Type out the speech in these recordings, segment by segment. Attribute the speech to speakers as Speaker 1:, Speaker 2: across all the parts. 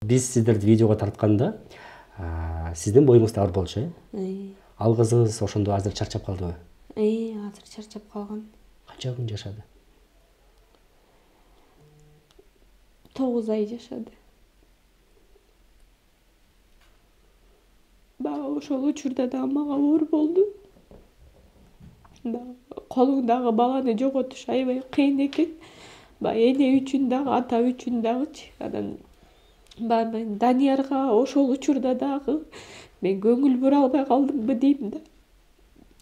Speaker 1: Биз сиздерди видеого тартканда сиздин боюңузда ар болчу, Ал кызыңыз ошондо азыр чарчап калдыбы?
Speaker 2: Азыр чарчап калган.
Speaker 1: Канча күн жашады?
Speaker 2: 9 ай жашады. Ошол учурда да мага оор болду. Колуңдагы баланы жоготуш аябай кыйын экен. Эне үчүн дагы, ата үчүн дагычы. Анан мен Даниярга ошол учурда дагы мен көңүл бура албай калдымбы дейм да.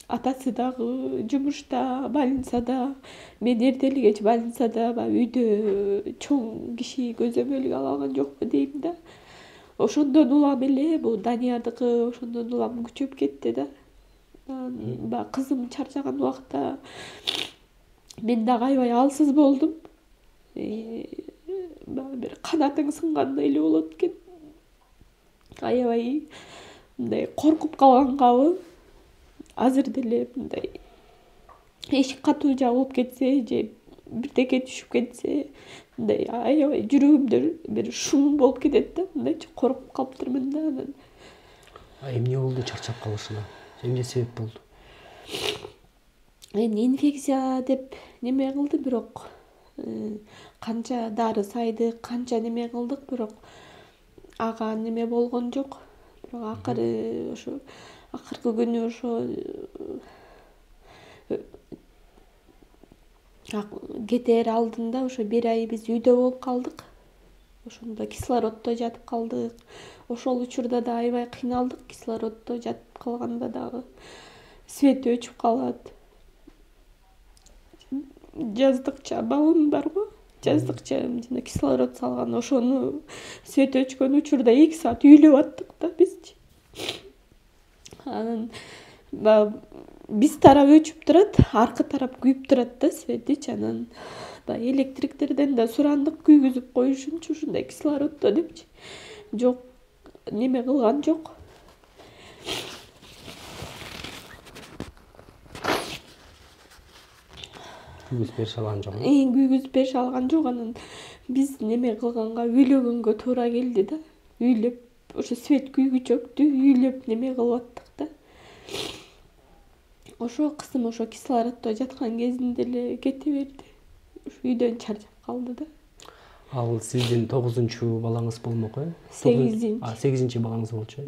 Speaker 2: Атасы дагы жумушта, больницада, мен эртели кеч больницада, үйдө чоң киши көзөмөлгө ала алган жокпу дейм да. Ошондон улам эле бул Даниярдыкы ошондон улам күчөп кетти да. Кызым чарчаган убакта мен дагы аябай алсыз болдум. Бир канатың сынгандай эле болот экен. Аябай мындай коркуп калгангабы. Азыр деле мындай эшик катуу жабылып кетсе же бирдеке түшүп кетсе, мындай аябай жүрөгүмдө бир шум болуп кетет да, мындайчы коркуп калыптырмын да анан.
Speaker 1: Эмне болду чарчап калышыңа? Эмне себеп болду?
Speaker 2: Инфекция деп неме кылды, бирок канча дары сайдык, канча неме кылдык, бирок ага неме болгон жок. Бирок акыры ошо акыркы күнү ошо кетер алдында ошо 1 ай биз үйдө болуп калдык. Ошондо кислороддо жатып калдык. Ошол учурда да аябай кыйналдык. Кислороддо жатып калганда дагы свет өчүп калат. Жаздыкча баллон барго, жаздыкча жана кислород салган, ошону свет өчкөн учурда 2 саат үйлөп аттык да бизчи. Анан биз тарап өчүп турат, аркы тарап күйүп турат да светичи. Анан электриктерден да сурандык күйгүзүп коюшунчу ушундай кислороддо депчи. Жок, неме кылган жок.
Speaker 1: Күйгүзүп берише алган жок.
Speaker 2: Күйгүзүп берише алган жок. Анан биз неме кылганга үйлөгөнгө туура келди да. Үйлөп ошо свет күйгүчөктү үйлөп неме кылып аттык да. Ошо кызым ошо кислороддо жаткан кезинде эле кете берди. Үйдөн чарчап калды да.
Speaker 1: Ал сиздин 9-балаңыз болмок, э?
Speaker 2: 8.
Speaker 1: 8 балаңыз болчу.